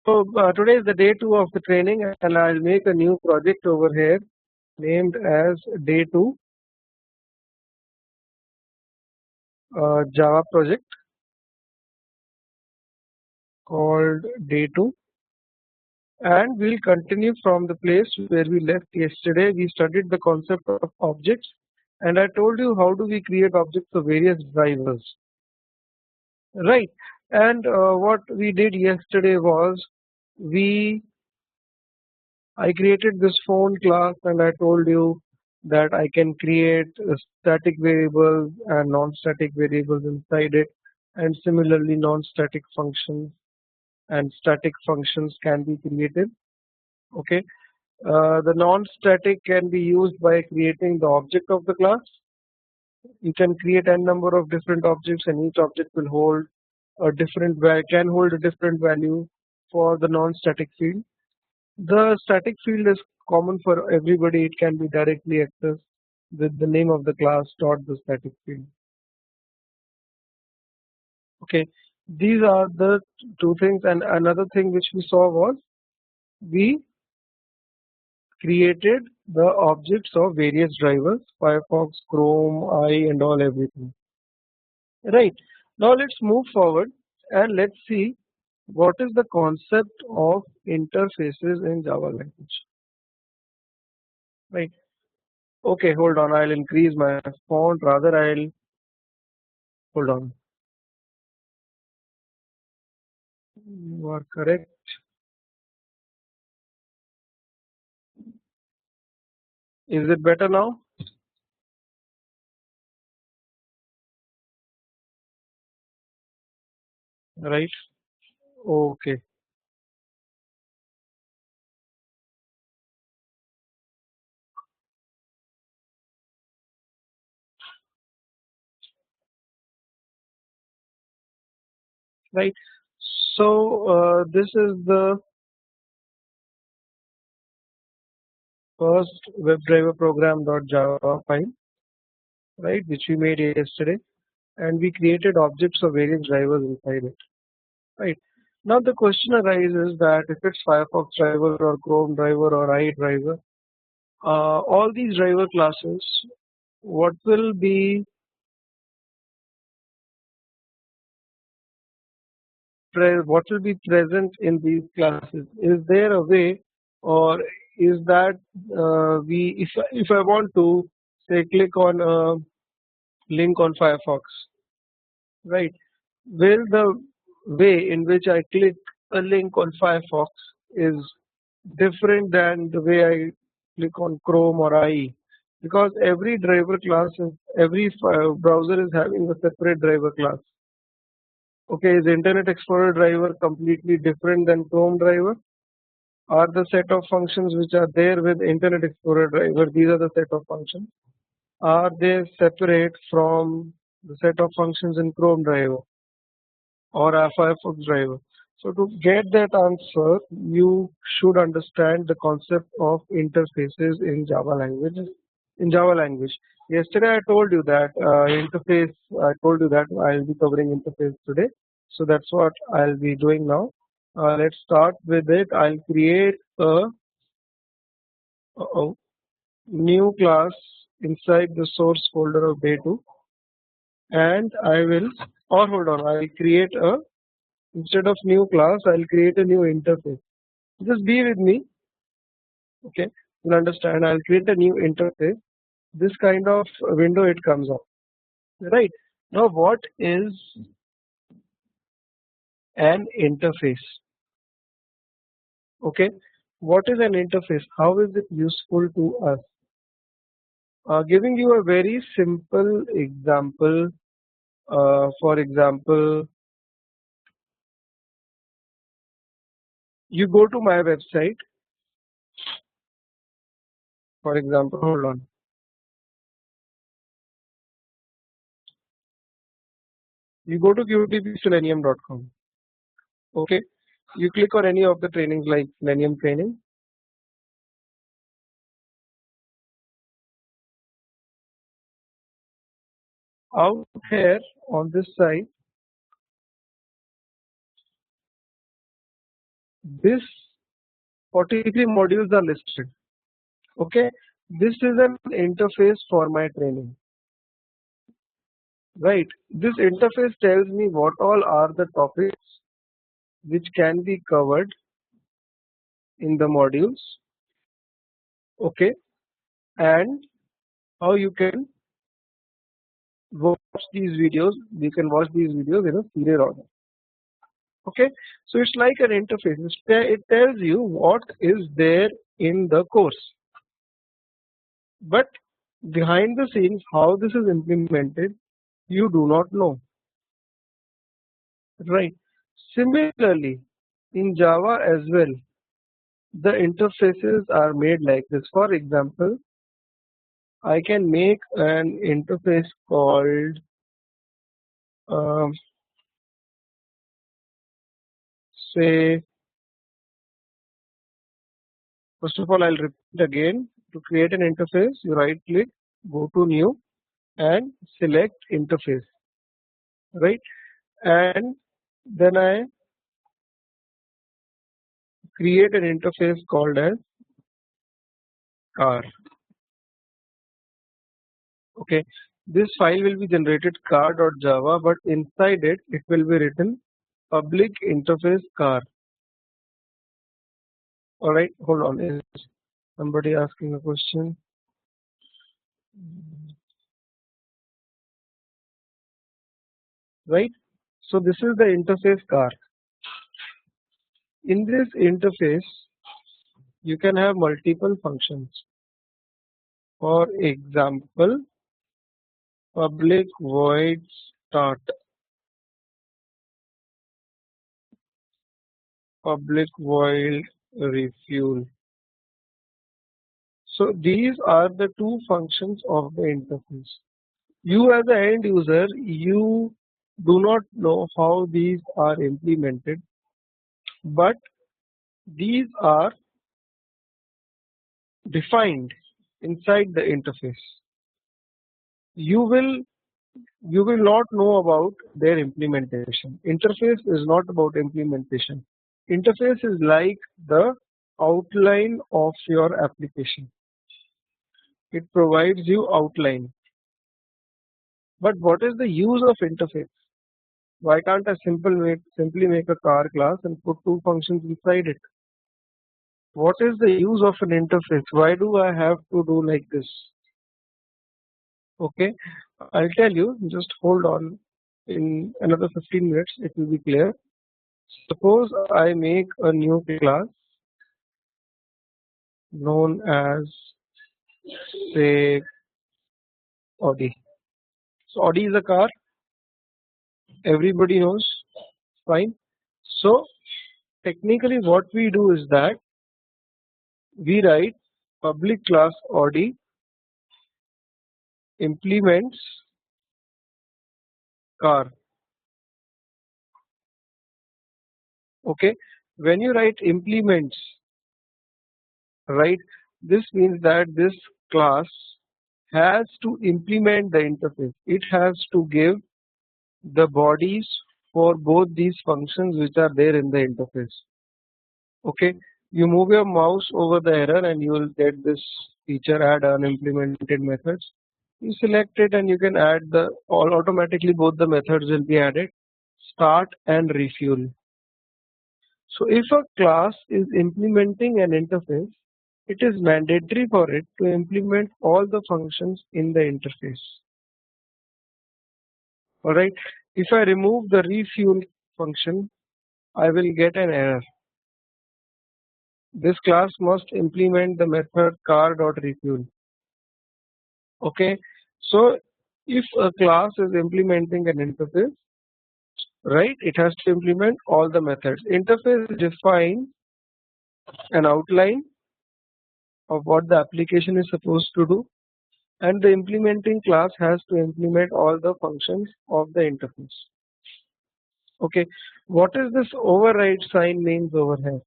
So today is the day 2 of the training, and I'll make a new project over here named as day 2 Java project called day 2, and we'll continue from the place where we left yesterday. We studied the concept of objects, and I told you how do we create objects of various drivers, right? And what we did yesterday was we I created this phone class, and I told you that I can create static variables and non-static variables inside it, and similarly non-static functions and static functions can be created. Okay, the non-static can be used by creating the object of the class. You can create n number of different objects, and each object will hold a different can hold a different value for the non-static field. The static field is common for everybody. It can be directly accessed with the name of the class dot the static field. Okay, these are the two things, and another thing which we saw was we created the objects of various drivers: Firefox, Chrome, I, and all everything. Right, now let's move forward and let's see what is the concept of interfaces in Java language. Right. Okay, hold on. I'll increase my font. Rather, I'll hold on. You are correct. Is it better now? Right. Okay. Right. So this is the first WebDriver program.java file, right, which we made yesterday, and we created objects of various drivers inside it. Right. Now the question arises that if it's Firefox driver or Chrome driver or I driver, all these driver classes, what will be present in these classes? Is there a way, or is that we if I want to say click on a link on Firefox, right? Will the way in which I click a link on Firefox is different than the way I click on Chrome or IE? Because every driver class is every browser is having a separate driver class. Okay, is Internet Explorer driver completely different than Chrome driver? Are the set of functions which are there with Internet Explorer driver, these are the set of functions, are they separate from the set of functions in Chrome driver or a Firefox driver? So to get that answer, you should understand the concept of interfaces in Java language. Yesterday I told you that interface. I told you that I'll be covering interface today. So that's what I'll be doing now. Let's start with it. I'll create a new class inside the source folder of day 2, and I will, or hold on, I'll create a, instead of new class, I'll create a new interface. Just be with me, okay? You'll understand. I'll create a new interface. This kind of window it comes up, right? Now, what is an interface? Okay, what is an interface? How is it useful to us? Giving you a very simple example. For example, you go to my website. For example, hold on. You go to qtpselenium.com. Okay, you click on any of the trainings like Selenium training. Out here on this side, This 43 modules are listed. Okay, this is an interface for my training, right? This interface tells me what all are the topics which can be covered in the modules, okay, and how you can watch these videos. You can watch these videos in a serial order. Okay, so it's like an interface. It tells you what is there in the course, but behind the scenes how this is implemented you do not know, right? Similarly, in Java as well, the interfaces are made like this. For example, I can make an interface called um, say, first of all I'll repeat again. To create an interface, you right click, go to new and select interface, right? And then I create an interface called as car. Okay, this file will be generated car.java, but inside it will be written public interface car. Alright, hold on, is somebody asking a question? Right, so this is the interface car. In this interface you can have multiple functions. For example, public void start, public void refuel. So these are the two functions of the interface. You as an end user, you do not know how these are implemented, but these are defined inside the interface. You will not know about their implementation. Interface is not about implementation. Interface is like the outline of your application. It provides you outline. But what is the use of interface? Why can't I simply make a car class and put two functions inside it? What is the use of an interface? Why do I have to do like this? Okay, I'll tell you, just hold on. In another 15 minutes it will be clear. Suppose I make a new class known as, say, Audi. So Audi is a car, everybody knows, fine. So technically what we do is that we write public class Audi implements car. Okay, when you write implements, right, this means that this class has to implement the interface. It has to give the bodies for both these functions which are there in the interface. Okay, you move your mouse over the error and you will get this feature, add unimplemented methods. You select it and you can add the all automatically, both the methods will be added, start and refuel. So if a class is implementing an interface, it is mandatory for it to implement all the functions in the interface. Alright, if I remove the refuel function, I will get an error. This class must implement the method car.refuel. Okay, so if a class is implementing an interface, right, it has to implement all the methods. Interface defines an outline of what the application is supposed to do, and the implementing class has to implement all the functions of the interface. Okay, what is this override sign means over here?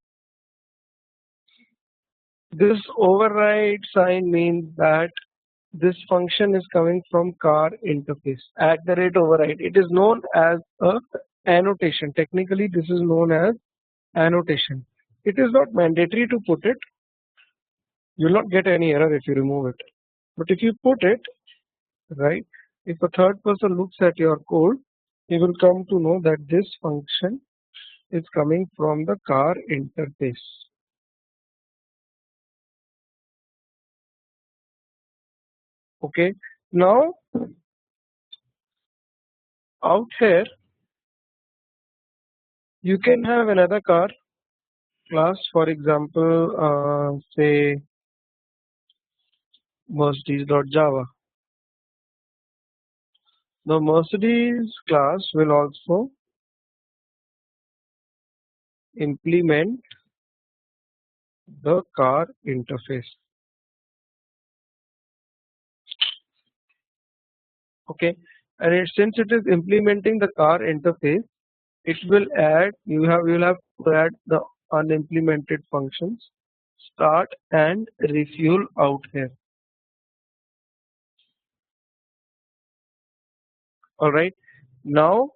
This override sign means that this function is coming from car interface @ override. It is known as a annotation. Technically this is known as annotation. It is not mandatory to put it. You will not get any error if you remove it. But if you put it, right, if a third person looks at your code, he will come to know that this function is coming from the car interface. Okay, now out here you can have another car class, for example, say Mercedes.java. The Mercedes class will also implement the car interface. Okay, and since it is implementing the car interface, it will add, you will have to add the unimplemented functions start and refuel out here. Alright, now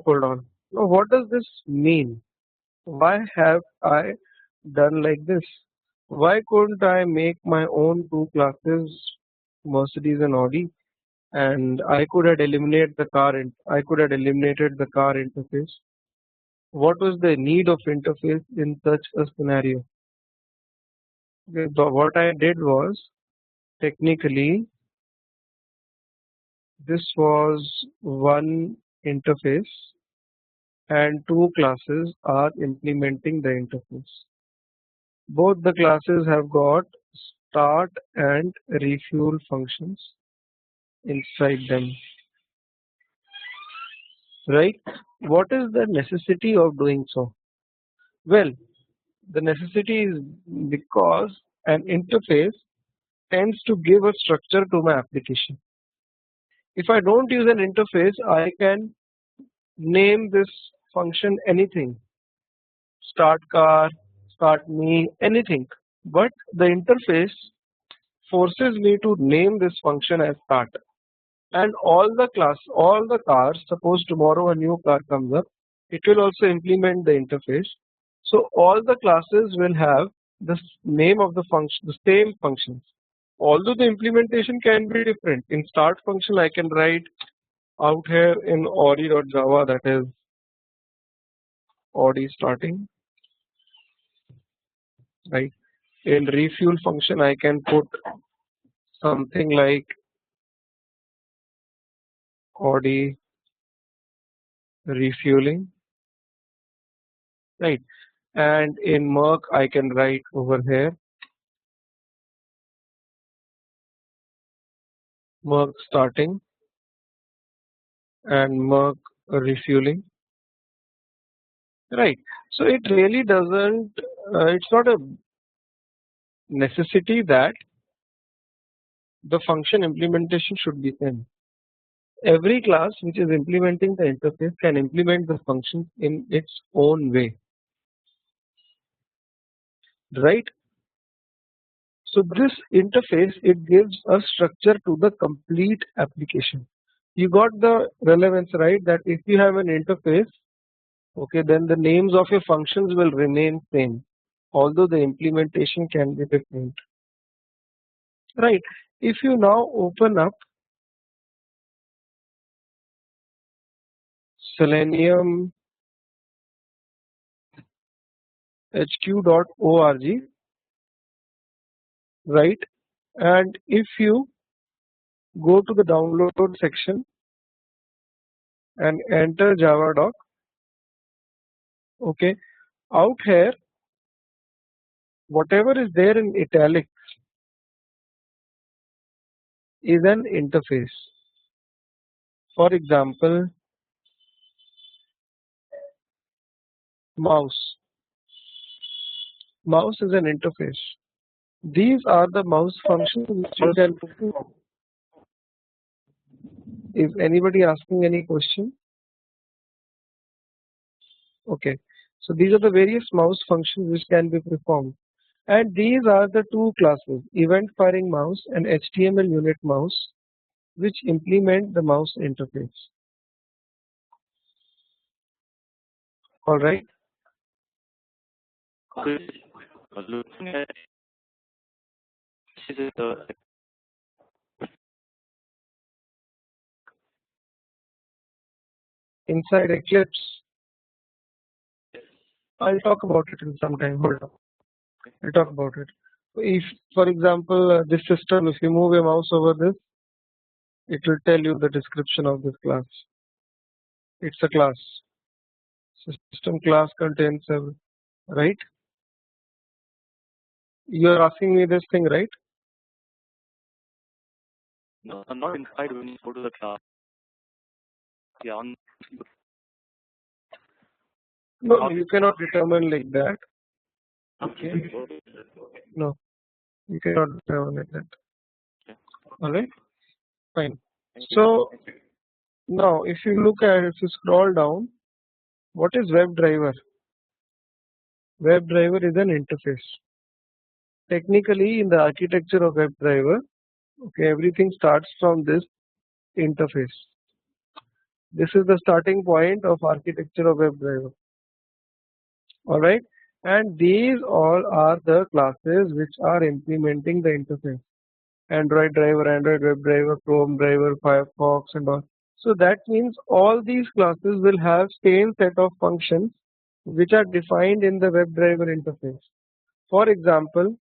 hold on. Now what does this mean? Why have I done like this? Why couldn't I make my own two classes, Mercedes and Audi, and I could have eliminated the car interface? What was the need of interface in such a scenario? Okay, so what I did was, technically this was one interface and two classes are implementing the interface. Both the classes have got start and refuel functions inside them. Right? What is the necessity of doing so? Well, the necessity is because an interface tends to give a structure to my application. If I don't use an interface, I can name this function anything, start car, start me, anything. But the interface forces me to name this function as start. And all the cars, suppose tomorrow a new car comes up, it will also implement the interface. So all the classes will have the name of the function, the same functions. Although the implementation can be different. In start function I can write out here in Audi.java, that is Audi starting, right? In refuel function I can put something like Audi refueling, right? And in Merc I can write over here Merc starting and Merc refueling, right? So it really doesn't, it's not a necessity that the function implementation should be same. Every class which is implementing the interface can implement the function in its own way, right? So this interface, it gives a structure to the complete application. You got the relevance, right? That if you have an interface, okay, then the names of your functions will remain same, although the implementation can be different, right? If you now open up Selenium hq.org, right, and if you go to the download section and enter Java doc, okay, out here whatever is there in italic is an interface. For example, mouse is an interface. These are the mouse functions which you can perform. Is anybody asking any question? Okay, so these are the various mouse functions which can be performed, and these are the two classes, event firing mouse and HTML unit mouse, which implement the mouse interface. Alright. Looking at this is the Inside Eclipse, I'll talk about it in some time. Hold on. I'll talk about it. If, for example, this system, if you move your mouse over this, it will tell you the description of this class. It's a class. System class contains a, right? You are asking me this thing, right? no, I'm not inside when you go to the class. Yeah, on No, you cannot determine like that. Okay. No, you cannot determine like that. Alright, fine. So now if you look at, if you scroll down, what is WebDriver? WebDriver is an interface. Technically, in the architecture of WebDriver, okay, everything starts from this interface. This is the starting point of architecture of WebDriver. Alright, and these all are the classes which are implementing the interface. Android driver, Android web driver, Chrome driver, Firefox and all. So that means all these classes will have same set of functions which are defined in the WebDriver interface. For example,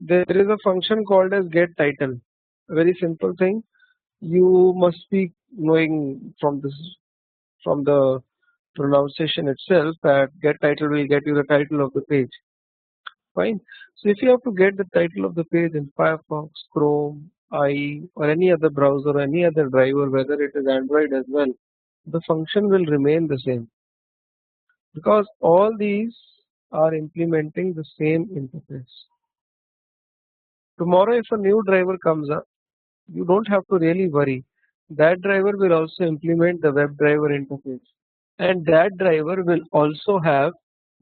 there is a function called as getTitle. A very simple thing. You must be knowing from this, from the pronunciation itself, that getTitle will get you the title of the page. Fine. So if you have to get the title of the page in Firefox, Chrome, IE or any other browser or any other driver, whether it is Android as well, the function will remain the same because all these are implementing the same interface. Tomorrow if a new driver comes up, you don't have to really worry. That driver will also implement the WebDriver interface, and that driver will also have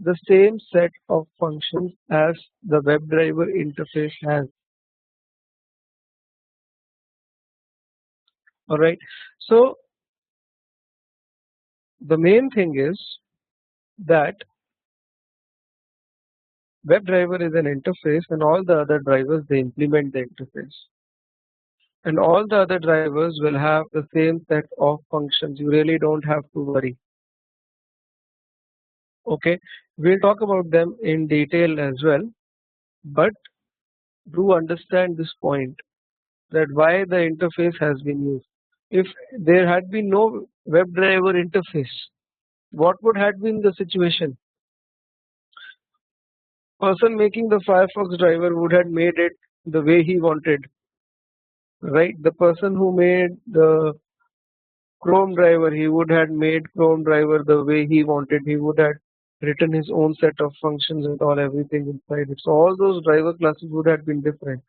the same set of functions as the WebDriver interface has. Alright, so the main thing is that WebDriver is an interface and all the other drivers, they implement the interface. And all the other drivers will have the same set of functions. You really don't have to worry. Okay, we'll talk about them in detail as well, but do understand this point, that why the interface has been used. If there had been no WebDriver interface, what would have been the situation? Person making the Firefox driver would have made it the way he wanted, right? The person who made the Chrome driver, he would have made Chrome driver the way he wanted. He would have written his own set of functions and all, everything inside it. So all those driver classes would have been different.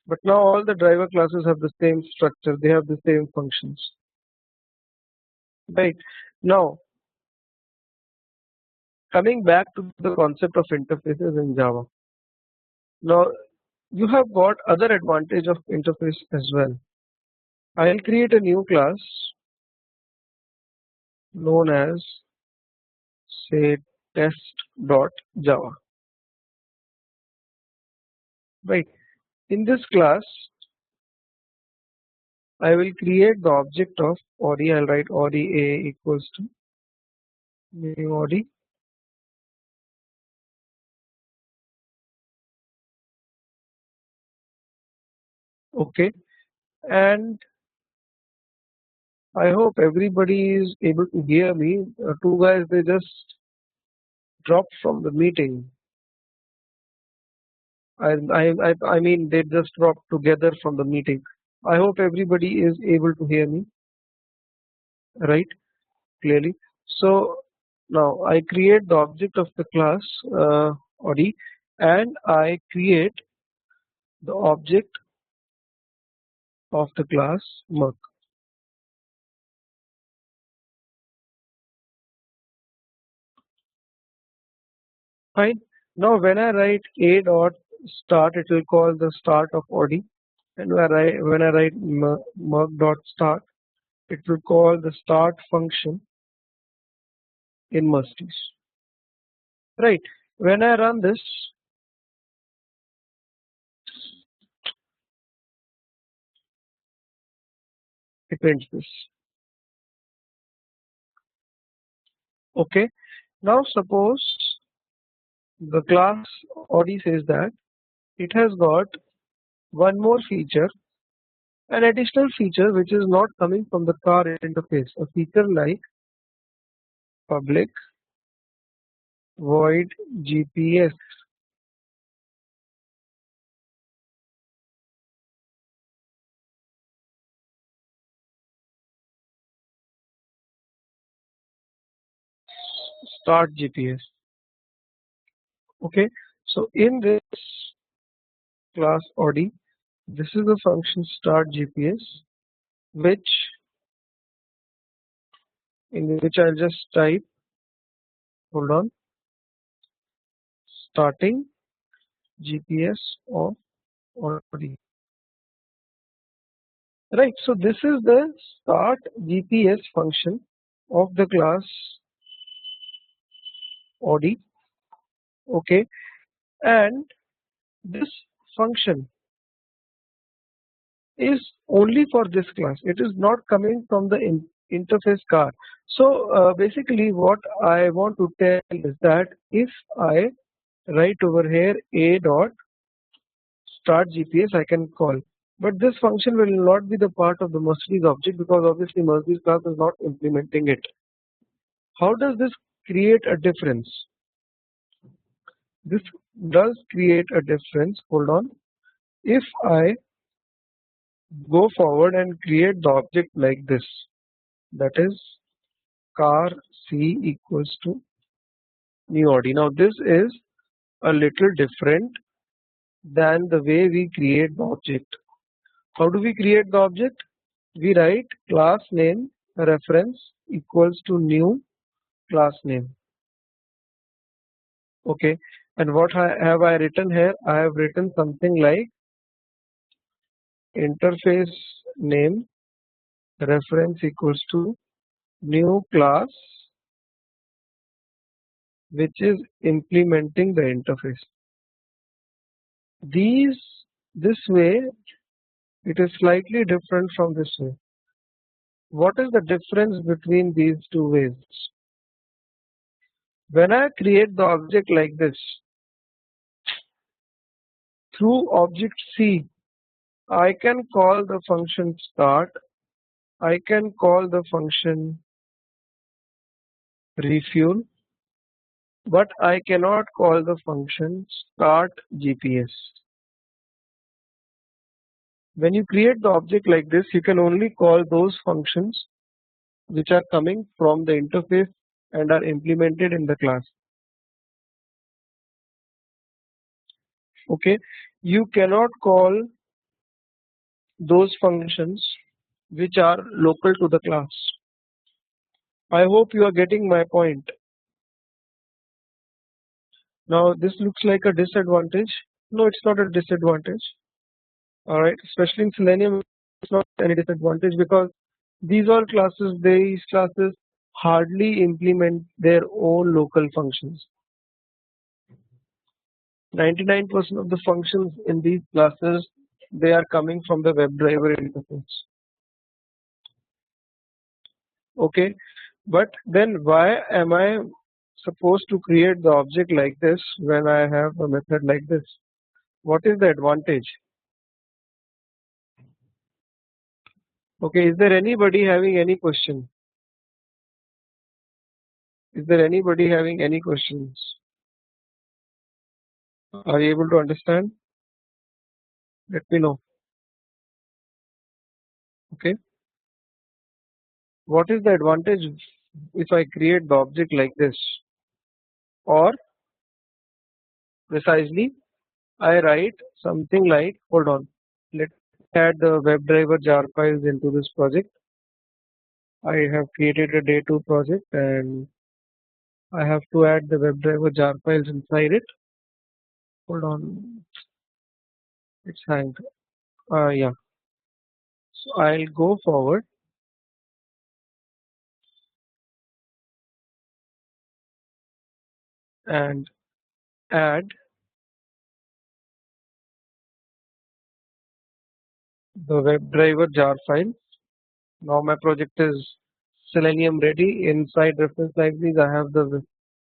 But now all the driver classes have the same structure. They have the same functions. Right. Now, coming back to the concept of interfaces in Java. Now, you have got other advantage of interface as well. I'll create a new class known as, say, test.java. Right. In this class, I will create the object of Audi. I'll write Audi A equals to new Audi. Okay. And I hope everybody is able to hear me. Two guys, they just dropped from the meeting. I mean, they just dropped together from the meeting. I hope everybody is able to hear me, right? Clearly. So now I create the object of the class Audi, and I create the object of the class Merc. Fine. Now when I write a dot start, it will call the start of Audi, and when I write Merc dot start, it will call the start function in Mercedes. right? When I run this, it prints this. Okay. Now suppose the class Audi says that it has got one more feature, an additional feature which is not coming from the car interface, a feature like public void GPS. Start GPS. Okay, so in this class Audi, this is the function start GPS, which in which I'll just type, hold on, starting GPS of Audi. Right, so this is the start GPS function of the class Audi. Okay, and this function is only for this class. It is not coming from the interface car. So basically what I want to tell is that if I write over here a dot start GPS, I can call, but this function will not be the part of the Mercedes object because obviously Mercedes class is not implementing it. How does this create a difference? This does create a difference. Hold on. If I go forward and create the object like this, that is car C equals to new Audi. Now this is a little different than the way we create the object. How do we create the object? We write class name reference equals to new class name. Okay, and what have I written here? I have written something like interface name reference equals to new class which is implementing the interface. This way it is slightly different from this way. What is the difference between these two ways? When I create the object like this, through object C, I can call the function start, I can call the function refuel, but I cannot call the function start GPS. When you create the object like this, you can only call those functions which are coming from the interface and are implemented in the class. Okay, you cannot call those functions which are local to the class. I hope you are getting my point. Now this looks like a disadvantage. No, it's not a disadvantage. Alright, especially in Selenium, it's not any disadvantage because these classes hardly implement their own local functions. 99% of the functions in these classes, they are coming from the WebDriver interface. Okay, but then why am I supposed to create the object like this when I have a method like this? What is the advantage? Okay, is there anybody having any question? Is there anybody having any questions? Are you able to understand? Let me know. Okay, what is the advantage if I create the object like this? Or precisely, I write something like, hold on, let's add the WebDriver jar files into this project. I have created a day 2 project and I have to add the WebDriver jar files inside it. Hold on, it's hanged. Yeah, so I'll go forward. and add the WebDriver jar file. Now my project is Selenium ready. Inside reference libraries I have the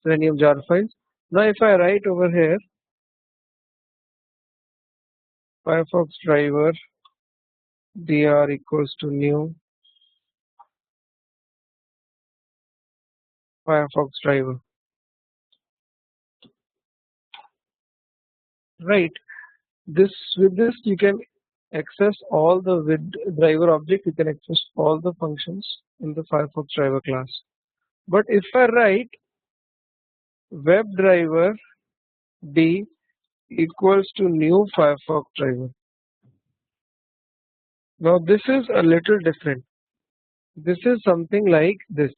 Selenium jar files. Now if I write over here Firefox driver dr equals to new Firefox driver, right? This with this you can access all the with driver object. You can access all the functions in the Firefox driver class. But if I write WebDriver d equals to new Firefox driver, now this is a little different. This is something like this: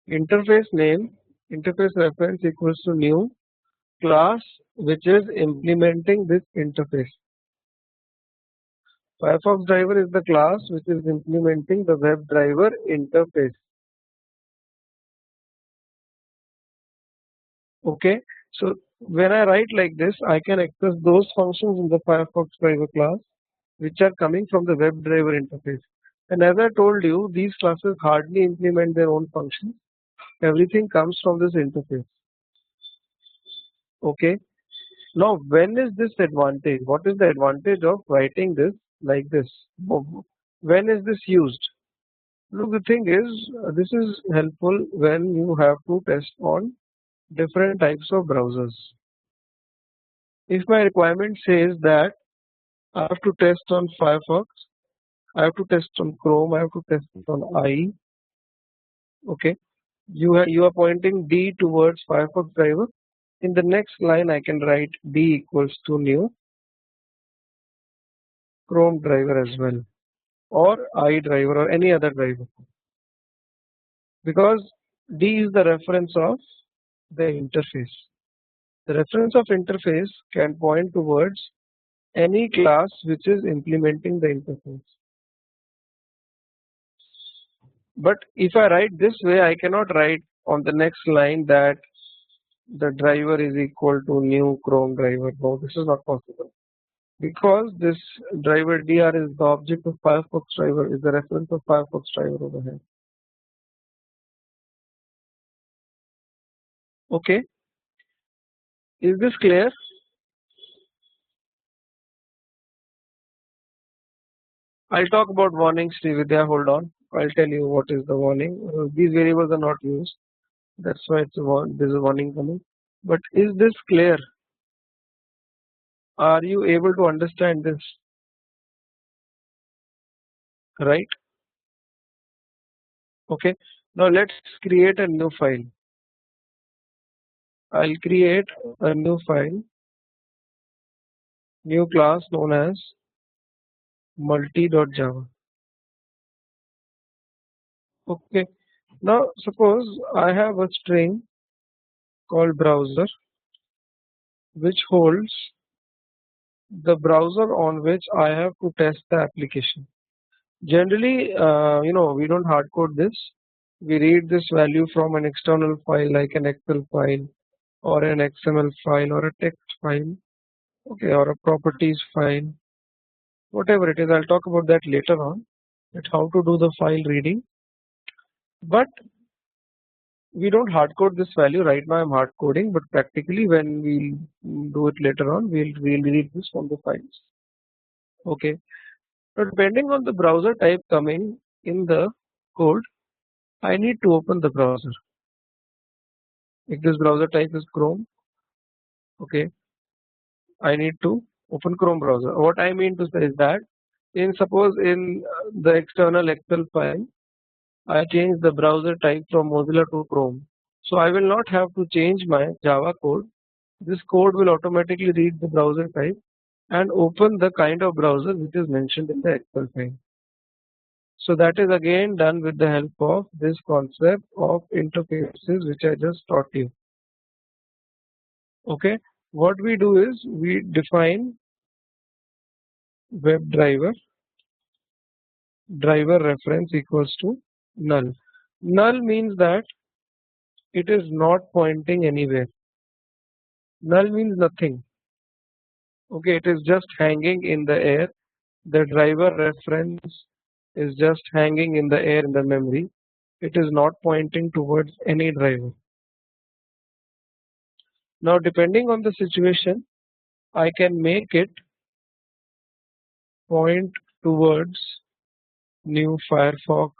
interface name, interface reference equals to new class which is implementing this interface. Firefox driver is the class which is implementing the WebDriver interface. Okay, so when I write like this, I can access those functions in the Firefox driver class which are coming from the WebDriver interface. And as I told you, these classes hardly implement their own functions. Everything comes from this interface. Okay. Now, when is this advantage? What is the advantage of writing this like this? When is this used? Look, the thing is, this is helpful when you have to test on different types of browsers. If my requirement says that I have to test on Firefox, I have to test on Chrome, I have to test on IE. Okay, you are pointing D towards Firefox driver. In the next line, I can write D equals to new Chrome driver as well, or IE driver, or any other driver, because D is the reference of the interface. The reference of interface can point towards any class which is implementing the interface. But if I write this way, I cannot write on the next line that the driver is equal to new Chrome driver. No, this is not possible, because this driver dr is the object of Firefox driver, is the reference of Firefox driver over here. Okay, is this clear? I'll talk about warnings, Srividya. Hold on, I'll tell you what is the warning. These variables are not used, that's why there's a warning coming. But is this clear? Are you able to understand this? Right? Okay. Now let's create a new file. I'll create a new file, new class known as multi.java. Okay. Now suppose I have a string called browser which holds the browser on which I have to test the application. Generally, we don't hard code this. We read this value from an external file like an Excel file or an XML file or a text file, okay, or a properties file, whatever it is. I'll talk about that later on, that how to do the file reading. But we don't hard code this value right now. I'm hard coding, but practically when we'll do it later on, we'll read this from the files. Okay. So depending on the browser type coming in the code, I need to open the browser. If this browser type is Chrome, okay, I need to open Chrome browser. What I mean to say is that suppose in the external Excel file, I change the browser type from Mozilla to Chrome. So I will not have to change my Java code. This code will automatically read the browser type and open the kind of browser which is mentioned in the Excel file. So that is again done with the help of this concept of interfaces which I just taught you. Okay, what we do is we define WebDriver driver reference equals to null. Null means that it is not pointing anywhere. Null means nothing. Okay, it is just hanging in the air. The driver reference is just hanging in the air in the memory. It is not pointing towards any driver. Now, depending on the situation, I can make it point towards new Firefox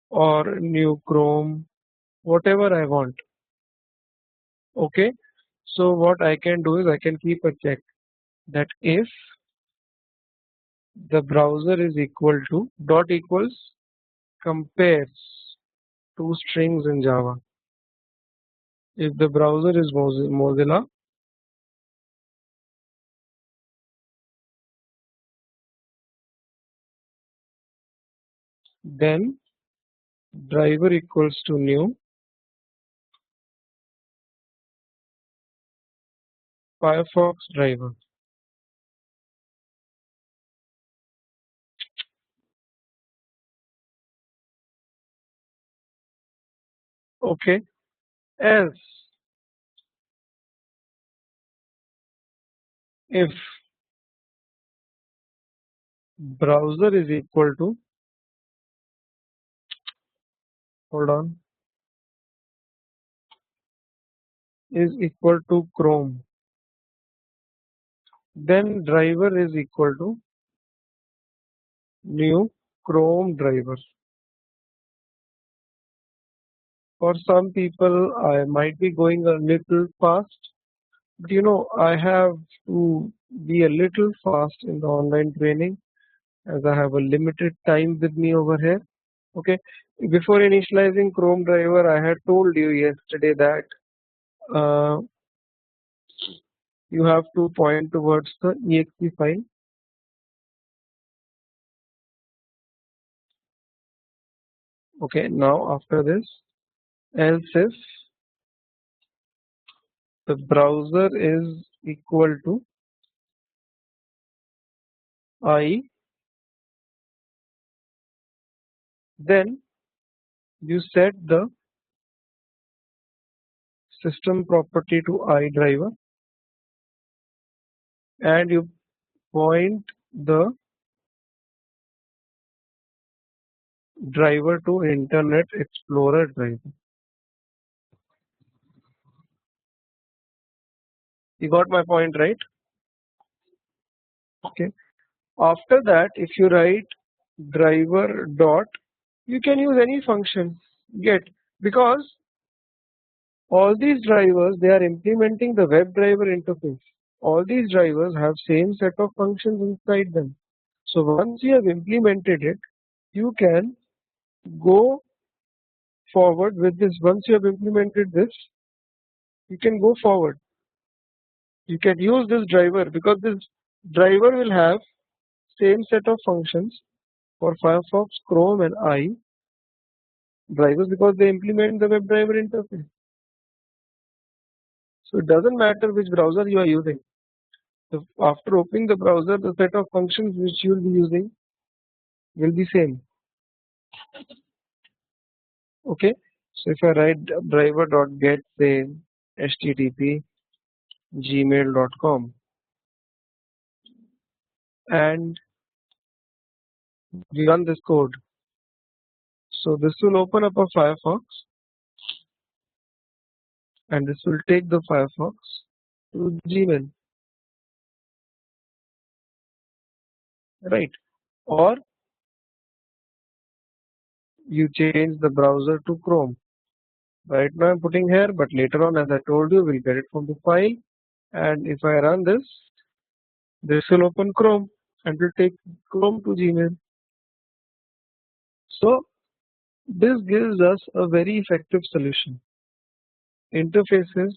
or new Chrome, whatever I want. Okay, so what I can do is I can keep a check that if the browser is equal to dot equals compares two strings in Java. If the browser is Mozilla, then driver equals to new Firefox driver. Okay, else if browser is equal to, hold on, is equal to Chrome, then driver is equal to new Chrome driver. For some people, I might be going a little fast, but I have to be a little fast in the online training as I have a limited time with me over here. Okay, before initializing Chrome driver, I had told you yesterday that uh, you have to point towards the exe file. Okay, now after this, else if the browser is equal to I, then you set the system property to iDriver and you point the driver to Internet Explorer driver. You got my point, right? Okay. After that, if you write driver dot, you can use any function get, because all these drivers, they are implementing the WebDriver interface. All these drivers have same set of functions inside them. So once you have implemented it, you can go forward with this. Once you have implemented this, you can go forward. You can use this driver because this driver will have same set of functions for Firefox, Chrome and I drivers because they implement the WebDriver interface. So it doesn't matter which browser you are using. So after opening the browser, the set of functions which you will be using will be same. Okay. So if I write driver.get say http gmail.com and we run this code. So this will open up a Firefox and this will take the Firefox to Gmail. Right. Or you change the browser to Chrome. Right now I'm putting here, but later on, as I told you, we'll get it from the file. And if I run this will open Chrome and will take Chrome to Gmail. So this gives us a very effective solution. Interfaces,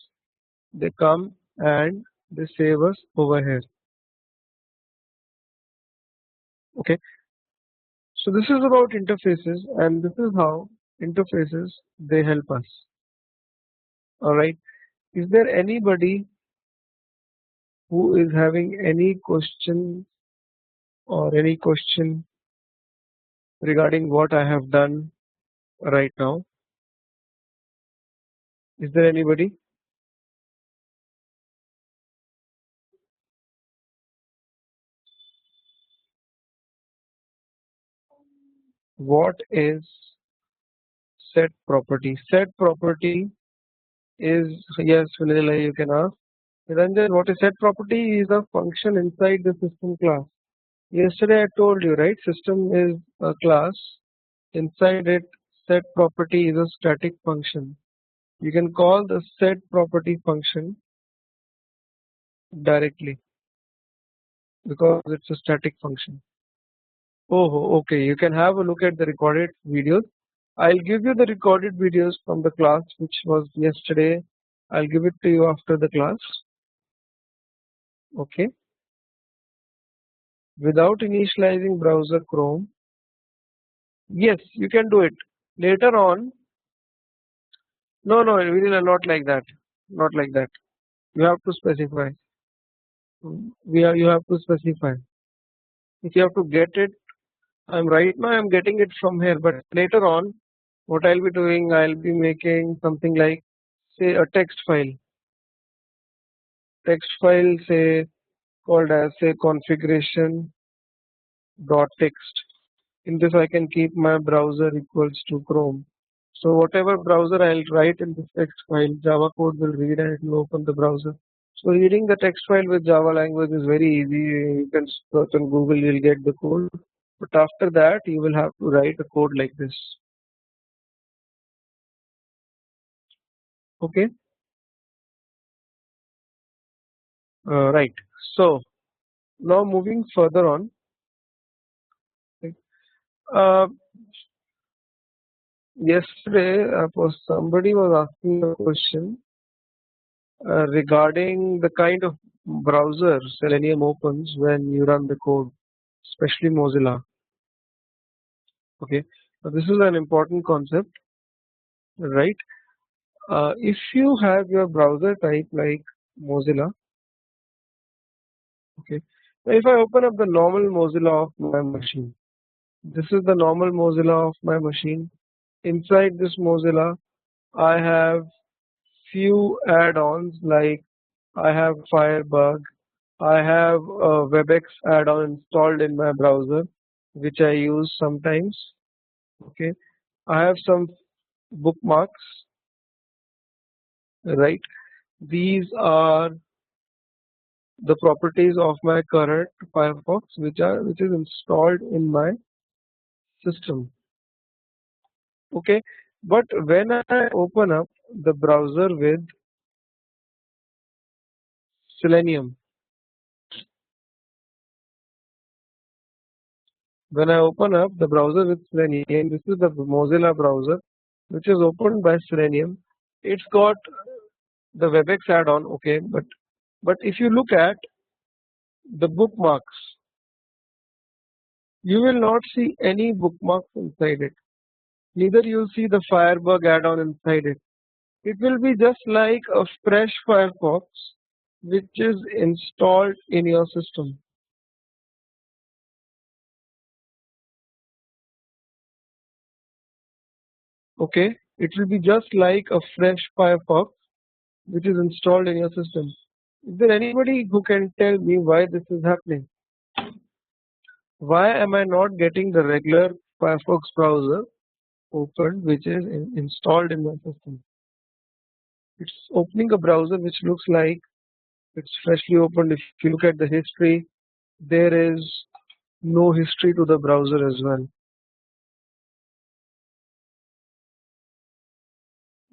they come and they save us over here. Okay. So this is about interfaces and this is how interfaces they help us. Alright. Is there anybody who is having any question or any question regarding what I have done right now? Is there anybody? What is set property? Set property is, yes, Vanilla, you can ask. Ranjan, what is set property? Is a function inside the system class. Yesterday I told you, right? System is a class. Inside it, set property is a static function. You can call the set property function directly because it's a static function. Oh, okay. You can have a look at the recorded videos. I'll give you the recorded videos from the class which was yesterday. I'll give it to you after the class. Okay. Without initializing browser Chrome. Yes, you can do it. Later on. No, no, really not like that. Not like that. You have to specify. You have to specify. If you have to get it, right now I'm getting it from here, but later on, what I'll be doing, I'll be making something like, say, a text file. Text file, say, called as, say, configuration dot text. In this, I can keep my browser equals to Chrome. So whatever browser I'll write in this text file, Java code will read and it will open the browser. So reading the text file with Java language is very easy. You can search on Google, you'll get the code. But after that, you will have to write a code like this. Okay. Right. So now moving further on. Uh, Yesterday, somebody was asking a question regarding the kind of browser Selenium opens when you run the code, especially Mozilla. Okay, so this is an important concept, right? If you have your browser type like Mozilla, okay, now if I open up the normal Mozilla of my machine, this is the normal Mozilla of my machine. Inside this Mozilla, I have few add-ons like I have Firebug, I have a WebEx add-on installed in my browser, which I use sometimes. Okay, I have some bookmarks, right? These are the properties of my current Firefox, which is installed in my system. Okay, but when I open up the browser with Selenium, when I open up the browser with Selenium, this is the Mozilla browser, which is opened by Selenium. It's got the WebEx add-on, okay, but if you look at the bookmarks, you will not see any bookmarks inside it. Neither you'll see the Firebug add-on inside it. It will be just like a fresh Firefox which is installed in your system. Okay, it will be just like a fresh Firefox which is installed in your system. Is there anybody who can tell me why this is happening? Why am I not getting the regular Firefox browser opened which is installed in my system? It's opening a browser which looks like it's freshly opened. If you look at the history, there is no history to the browser as well.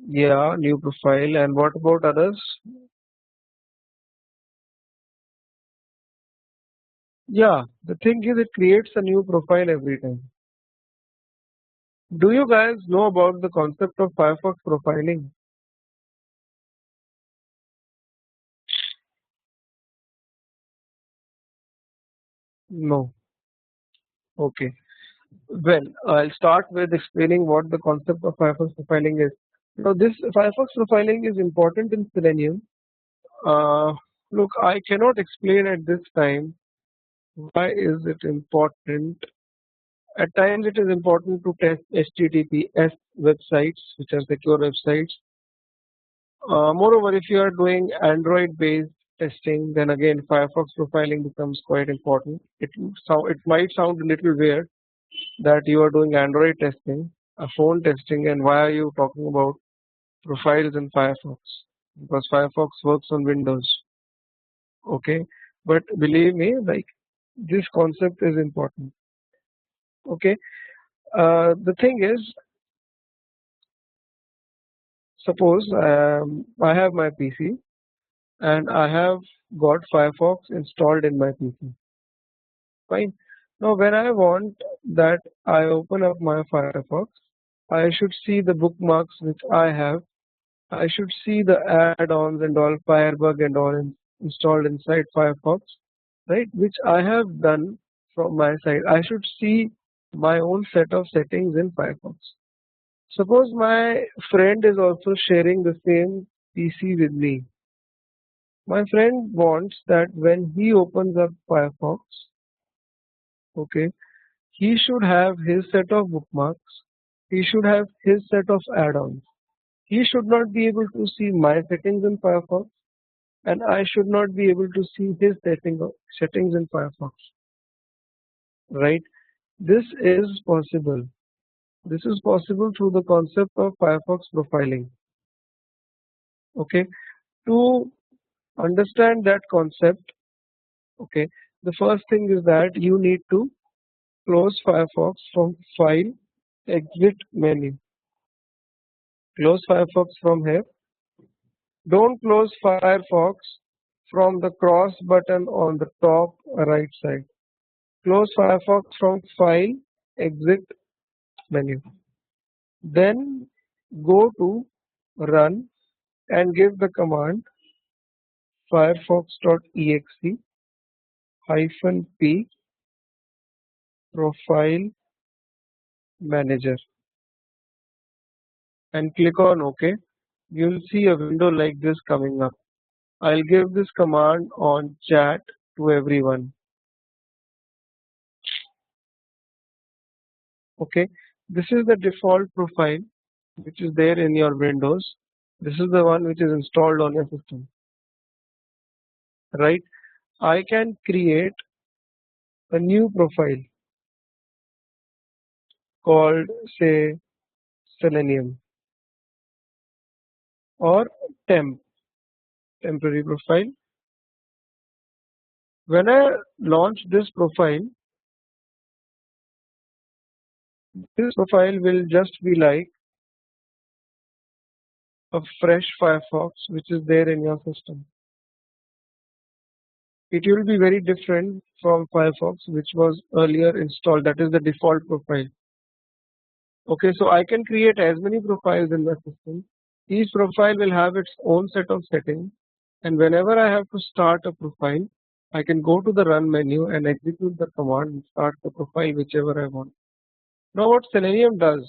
Yeah, new profile. And what about others? Yeah, the thing is it creates a new profile every time. Do you guys know about the concept of Firefox profiling? No. Okay. Well, I'll start with explaining what the concept of Firefox profiling is. Now, this Firefox profiling is important in Selenium. Uh, Look, I cannot explain at this time why is it important At times it is important to test HTTPS websites, which are secure websites. Moreover, if you are doing Android-based testing, then again Firefox profiling becomes quite important. It might sound a little weird that you are doing Android testing, a phone testing, and why are you talking about profiles in Firefox? Because Firefox works on Windows. Okay, but believe me, like this concept is important. Okay, the thing is, suppose I have my PC and I have got Firefox installed in my PC. Fine. Now, when I want that I open up my Firefox, I should see the bookmarks which I have. I should see the add-ons and all, Firebug and all installed inside Firefox, right? Which I have done from my side. I should see my own set of settings in Firefox. Suppose my friend is also sharing the same PC with me. My friend wants that when he opens up Firefox, okay, he should have his set of bookmarks, he should have his set of add-ons. He should not be able to see my settings in Firefox, and I should not be able to see his settings in Firefox, right? This is possible. This is possible through the concept of Firefox profiling. Okay, to understand that concept, okay, the first thing is that you need to close Firefox from File, Exit menu. Close Firefox from here. Don't close Firefox from the cross button on the top right side. Close Firefox from File, Exit menu. Then go to Run and give the command firefox.exe -p profile manager and click on OK. You'll see a window like this coming up. I'll give this command on chat to everyone. Okay, this is the default profile which is there in your Windows. This is the one which is installed on your system, right? I can create a new profile called, say, Selenium or temporary profile. When I launch this profile will just be like a fresh Firefox which is there in your system. It will be very different from Firefox which was earlier installed, that is the default profile. Okay, so I can create as many profiles in my system. Each profile will have its own set of settings, and whenever I have to start a profile, I can go to the run menu and execute the command and start the profile whichever I want. Now what Selenium does,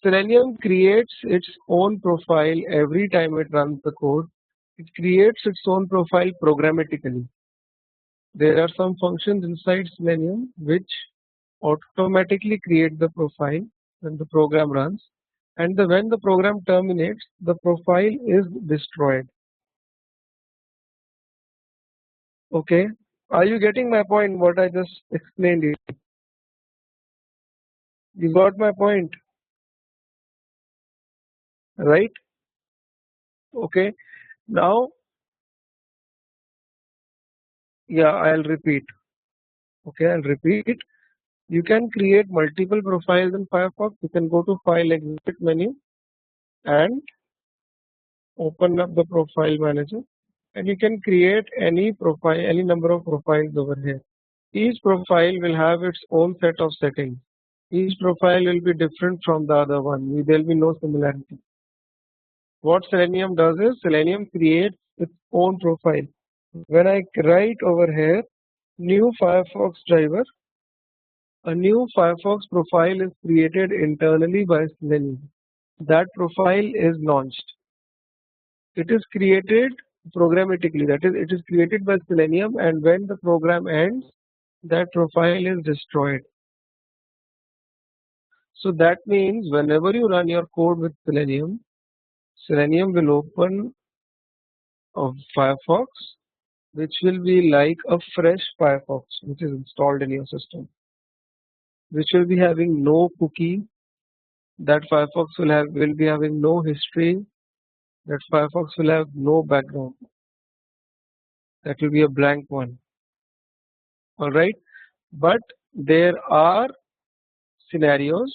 Selenium creates its own profile every time it runs the code. It creates its own profile programmatically. There are some functions inside Selenium which automatically create the profile when the program runs, and when the program terminates, the profile is destroyed. Okay, are you getting my point? What I just explained you? You got my point, right? Okay, now, yeah, I'll repeat. Okay, I'll repeat. You can create multiple profiles in Firefox. You can go to File, Exit menu and open up the Profile Manager, and you can create any profile, any number of profiles over here. Each profile will have its own set of settings. Each profile will be different from the other one. There will be no similarity. What Selenium does is Selenium creates its own profile. When I write over here new Firefox driver, a new Firefox profile is created internally by Selenium. That profile is launched. It is created programmatically, that is, it is created by Selenium, and when the program ends, that profile is destroyed. So that means whenever you run your code with Selenium, Selenium will open a Firefox, which will be like a fresh Firefox which is installed in your system, which will be having no cookie. That Firefox will be having no history. That Firefox will have no background. That will be a blank one. Alright. But there are scenarios,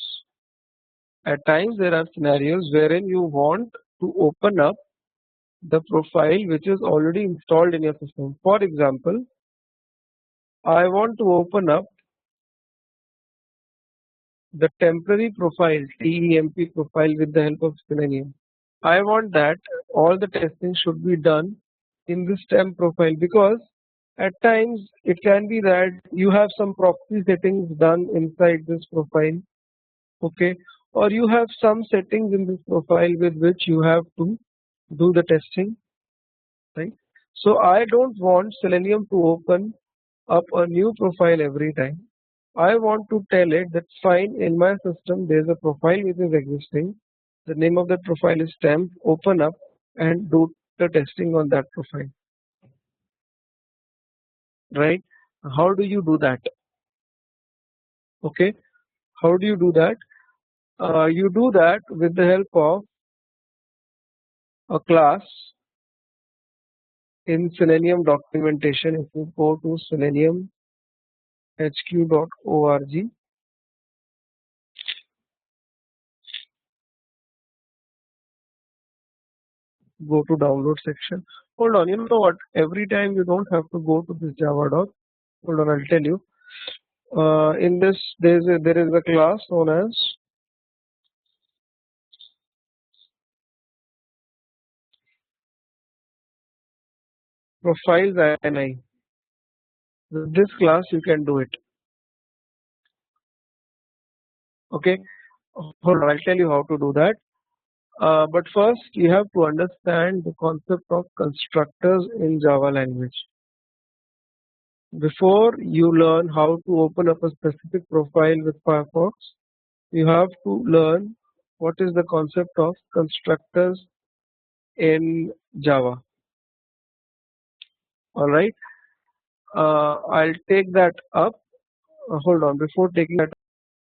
at times there are scenarios wherein you want to open up the profile which is already installed in your system. For example, I want to open up the temporary profile, TEMP profile with the help of Selenium. I want that all the testing should be done in this temp profile, because at times it can be that you have some proxy settings done inside this profile, okay, or you have some settings in this profile with which you have to do the testing, right? So I don't want Selenium to open up a new profile every time. I want to tell it that fine, in my system there is a profile which is existing. The name of that profile is temp. Open up and do the testing on that profile, right? How do you do that? Okay, how do you do that? You do that with the help of a class in Selenium documentation. If you go to seleniumhq.org, go to download section. Hold on, you know what? Every time you don't have to go to this Java doc. Hold on, I'll tell you. In this, there is a class known as profiles INI. With this class, you can do it. Okay. Hold on, I'll tell you how to do that. But first, you have to understand the concept of constructors in Java language. Before you learn how to open up a specific profile with Firefox, you have to learn what is the concept of constructors in Java. Alright, I'll take that up. Hold on, before taking that